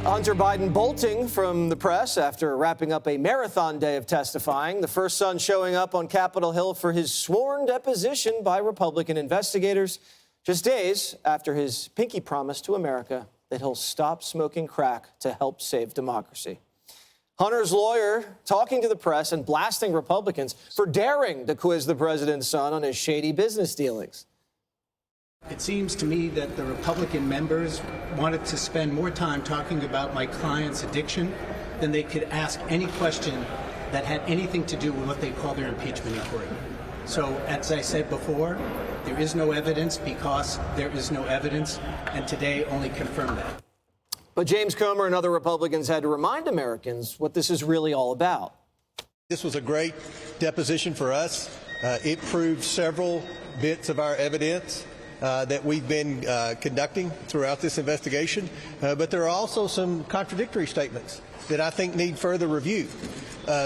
Hunter Biden bolting from the press after wrapping up a marathon day of testifying. The first son showing up on Capitol Hill for his sworn deposition by Republican investigators, just days after his pinky promise to America that he'll stop smoking crack to help save democracy. Hunter's lawyer talking to the press and blasting Republicans for daring to quiz the president's son on his shady business dealings. It seems to me that the Republican members wanted to spend more time talking about my client's addiction than they could ask any question that had anything to do with what they call their impeachment inquiry. So, as I said before, there is no evidence because there is no evidence, and today only confirmed that. But James Comer and other Republicans had to remind Americans what this is really all about. This was a great deposition for us. It proved several bits of our evidence that we've been conducting throughout this investigation, but there are also some contradictory statements that I think need further review.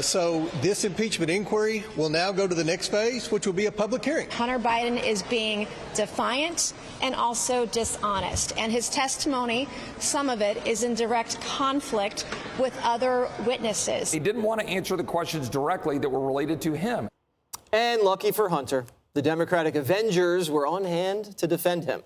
So this impeachment inquiry will now go to the next phase, which will be a public hearing. Hunter Biden is being defiant and also dishonest, and his testimony, some of it, is in direct conflict with other witnesses. He didn't want to answer the questions directly that were related to him. And lucky for Hunter, the Democratic Avengers were on hand to defend him.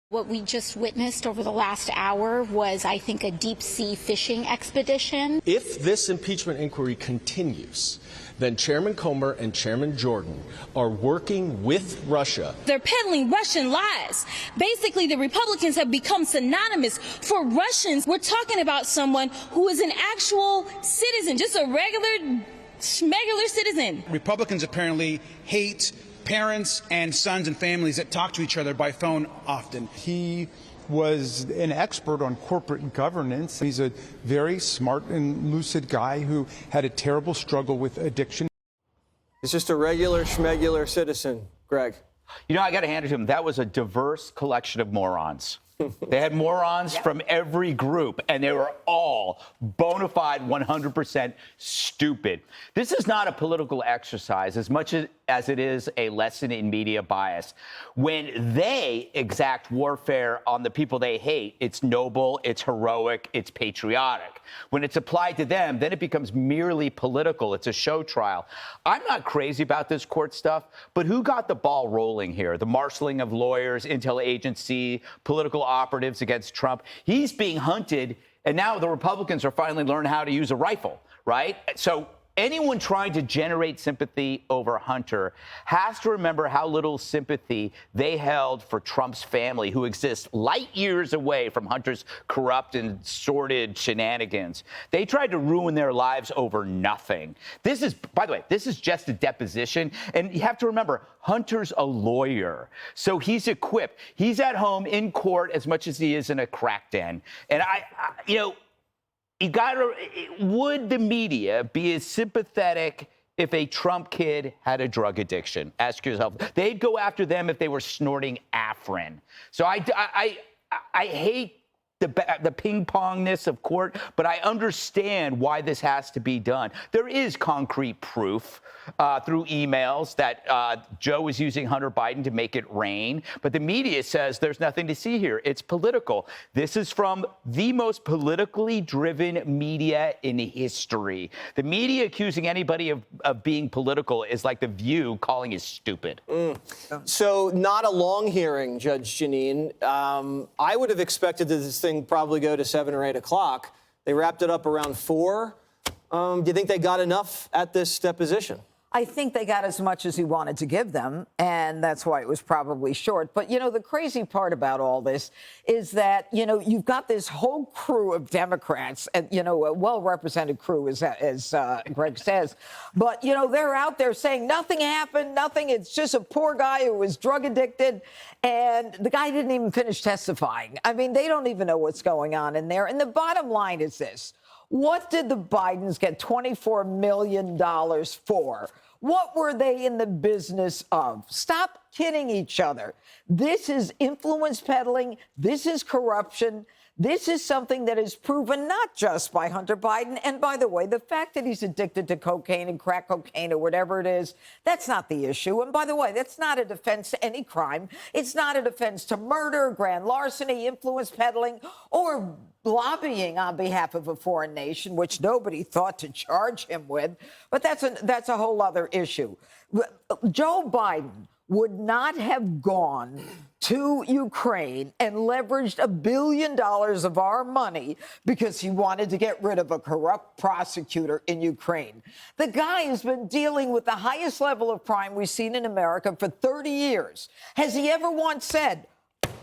What we just witnessed over the last hour was, I think, a deep-sea fishing expedition. If this impeachment inquiry continues, then Chairman Comer and Chairman Jordan are working with Russia. They're peddling Russian lies. Basically, the Republicans have become synonymous for Russians. We're talking about someone who is an actual citizen, just a regular citizen. Republicans apparently hate parents and sons and families that talk to each other by phone often. He was an expert on corporate governance. He's a very smart and lucid guy who had a terrible struggle with addiction. He's just a regular schmegular citizen, Greg. You know, I got to hand it to him. That was a diverse collection of morons. They had morons from every group, and they were all bona fide 100% stupid. This is not a political exercise as much as it is a lesson in media bias. When they exact warfare on the people they hate, it's noble, it's heroic, it's patriotic. When it's applied to them, then it becomes merely political. It's a show trial. I'm not crazy about this court stuff, but who got the ball rolling here? The marshaling of lawyers, intel agency, political operatives against Trump. He's being hunted, and now the Republicans are finally learning how to use a rifle, right? So anyone trying to generate sympathy over Hunter has to remember how little sympathy they held for Trump's family, who exists light years away from Hunter's corrupt and sordid shenanigans. They tried to ruin their lives over nothing. This is, by the way, this is just a deposition. And you have to remember, Hunter's a lawyer, so he's equipped. He's at home in court as much as he is in a crack den. And would the media be as sympathetic if a Trump kid had a drug addiction? Ask yourself. They'd go after them if they were snorting Afrin. So I hate the ping-pongness of court, but I understand why this has to be done. There is concrete proof through emails that Joe is using Hunter Biden to make it rain, but the media says there's nothing to see here. It's political. This is from the most politically driven media in history. The media accusing anybody of being political is like The View calling it stupid. So not a long hearing, Judge Janine. I would have expected that this thing probably go to 7 or 8 o'clock. They wrapped it up around 4. Do you think they got enough at this deposition? I think they got as much as he wanted to give them, and that's why it was probably short. But, you know, the crazy part about all this is that, you know, you've got this whole crew of Democrats, and, you know, a well-represented crew, as Greg says. But, you know, they're out there saying nothing happened, nothing. It's just a poor guy who was drug addicted, and the guy didn't even finish testifying. I mean, they don't even know what's going on in there. And the bottom line is this. What did the Bidens get $24 million for? What were they in the business of? Stop kidding each other. This is influence peddling. This is corruption. This is something that is proven not just by Hunter Biden. And by the way, the fact that he's addicted to cocaine and crack cocaine or whatever it is, that's not the issue. And by the way, that's not a defense to any crime. It's not a defense to murder, grand larceny, influence peddling, or lobbying on behalf of a foreign nation, which nobody thought to charge him with. But that's a whole other issue. Joe Biden would not have gone to Ukraine and leveraged $1 billion of our money because he wanted to get rid of a corrupt prosecutor in Ukraine. The guy has been dealing with the highest level of crime we've seen in America for 30 years. Has he ever once said,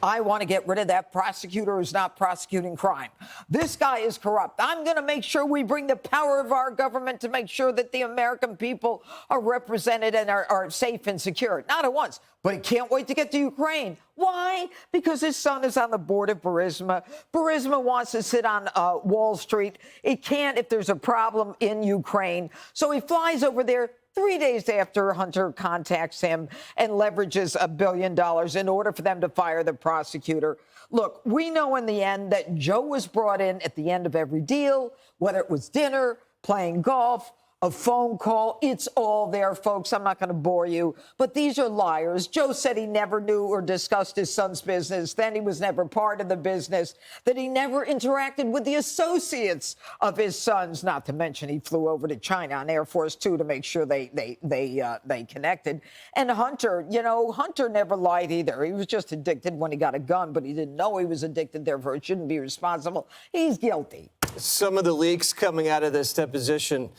I want to get rid of that prosecutor who's not prosecuting crime? This guy is corrupt. I'm going to make sure we bring the power of our government to make sure that the American people are represented and are safe and secure. Not at once, but he can't wait to get to Ukraine. Why? Because his son is on the board of Burisma. Burisma wants to sit on Wall Street. It can't if there's a problem in Ukraine. So he flies over there 3 days after Hunter contacts him and leverages $1 billion in order for them to fire the prosecutor. Look, we know in the end that Joe was brought in at the end of every deal, whether it was dinner, playing golf, a phone call. It's all there, folks. I'm not going to bore you, but these are liars. Joe said he never knew or discussed his son's business, then he was never part of the business, that he never interacted with the associates of his sons, not to mention he flew over to China on Air Force Two to make sure they connected. And Hunter, Hunter never lied either. He was just addicted when he got a gun, but he didn't know he was addicted, therefore it shouldn't be responsible. He's guilty. Some of the leaks coming out of this deposition,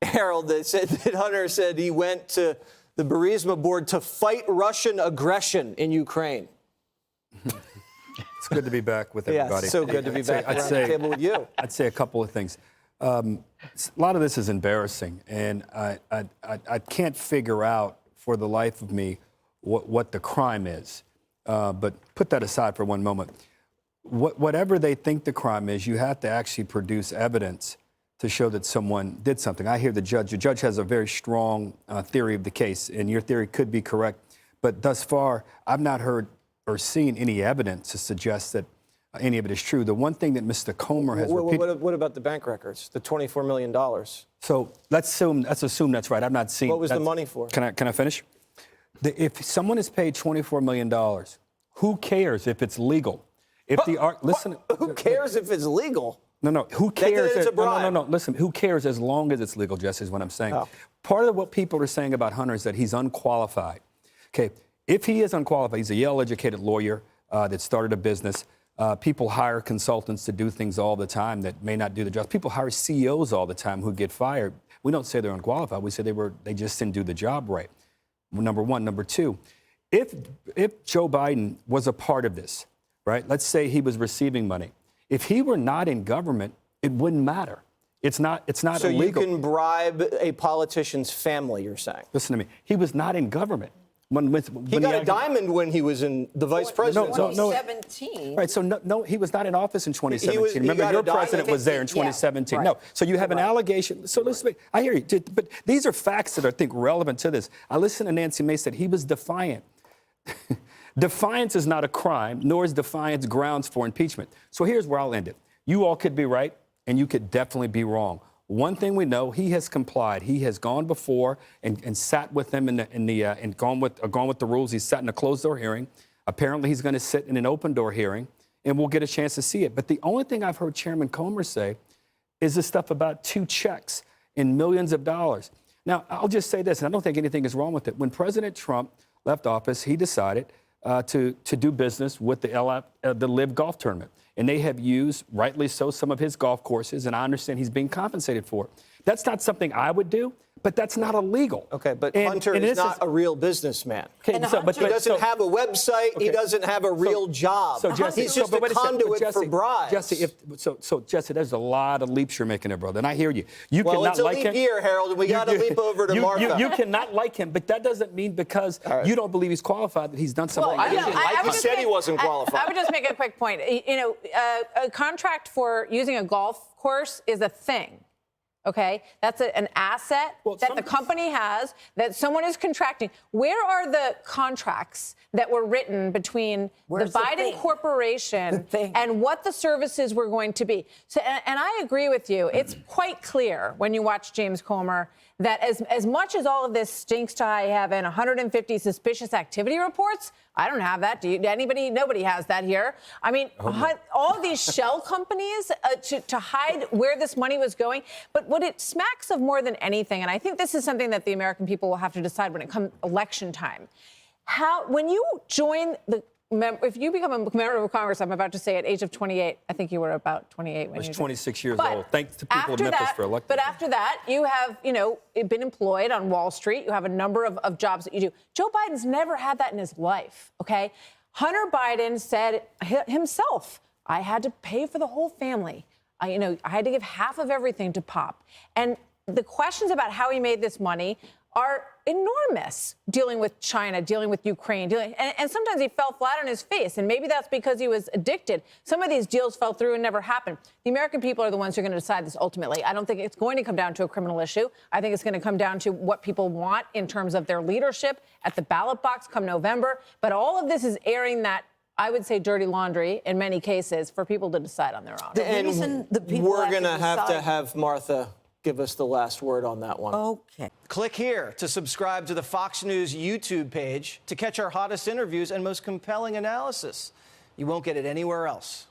Harold, they said that Hunter said he went to the Burisma board to fight Russian aggression in Ukraine. It's good to be back with everybody. Yeah, so good to be back around the table with you. I'd say a couple of things. A lot of this is embarrassing, and I can't figure out for the life of me what the crime is. But put that aside for one moment. Whatever they think the crime is, you have to actually produce evidence to show that someone did something. I hear the judge has a very strong theory of the case, and your theory could be correct. But thus far, I've not heard or seen any evidence to suggest that any of it is true. The one thing that Mr. Comer has repeated... What about the bank records, the $24 million? So let's assume that's right. I've not seen... What was the money for? Can I finish? If someone is paid $24 million, who cares if it's legal? Who cares if it's legal? No. Who cares? It's a bribe. No. Listen, who cares as long as it's legal, Jesse, is what I'm saying. Oh. Part of what people are saying about Hunter is that he's unqualified. Okay, if he is unqualified, he's a Yale-educated lawyer that started a business. People hire consultants to do things all the time that may not do the job. People hire CEOs all the time who get fired. We don't say they're unqualified. We say they just didn't do the job right. Number one. Number two, if Joe Biden was a part of this, right? Let's say he was receiving money. If he were not in government, it wouldn't matter. It's not illegal. So you can bribe a politician's family, you're saying? Listen to me. He was not in government. When he got a diamond when he was in the vice president. No, 2017. Right, so no, he was not in office in 2017. Remember, your president was there in 2017. Yeah, right. No, so you have an allegation. So listen, I hear you, but these are facts that I think relevant to this. I listened to Nancy Mace said he was defiant. Defiance is not a crime, nor is defiance grounds for impeachment. So here's where I'll end it. You all could be right, and you could definitely be wrong. One thing we know, he has complied. He has gone before and sat with them and gone with the rules. He's sat in a closed-door hearing. Apparently, he's going to sit in an open-door hearing, and we'll get a chance to see it. But the only thing I've heard Chairman Comer say is this stuff about 2 checks in millions of dollars. Now, I'll just say this, and I don't think anything is wrong with it. When President Trump left office, he decided to do business with the LIV golf tournament. And they have used, rightly so, some of his golf courses, and I understand he's being compensated for it. That's not something I would do, but that's not illegal. Okay, but Hunter is not a real businessman. Okay, but he doesn't have a website. Okay. He doesn't have a real job. So Jesse, he's just a conduit for bribes. Jesse, Jesse, there's a lot of leaps you're making there, brother, and I hear you. You well, cannot it's a like leap him. year, Harold, and we got to leap over to Martha. You cannot like him, but that doesn't mean because you don't believe he's qualified that he's done something. Well, he said he wasn't qualified. I would just make a quick point. You know, a contract for using a golf course is a thing. Okay, that's an asset that the company has, that someone is contracting. Where are the contracts that were written between the Biden corporation and what the services were going to be? So, and I agree with you. It's quite clear when you watch James Comer that as much as all of this stinks to high heaven, 150 suspicious activity reports, I don't have that. Do you? Anybody? Nobody has that here. I mean, all of these shell companies to hide where this money was going. But what it smacks of more than anything, and I think this is something that the American people will have to decide when it comes election time. When you join if you become a member of Congress, I'm about to say at age of 28, I think you were about 28 when I was you 26 years old. Thanks to people in Memphis for electing. But after that, you have, been employed on Wall Street. You have a number of jobs that you do. Joe Biden's never had that in his life, okay? Hunter Biden said himself, I had to pay for the whole family. I had to give half of everything to Pop. And the questions about how he made this money are enormous, dealing with China, dealing with Ukraine, and sometimes he fell flat on his face, and maybe that's because he was addicted. Some of these deals fell through and never happened. The American people are the ones who are going to decide this ultimately. I don't think it's going to come down to a criminal issue. I think it's going to come down to what people want in terms of their leadership at the ballot box come November. But all of this is airing that, I would say, dirty laundry in many cases for people to decide on their own. And we're going to have Martha give us the last word on that one. Okay. Click here to subscribe to the Fox News YouTube page to catch our hottest interviews and most compelling analysis. You won't get it anywhere else.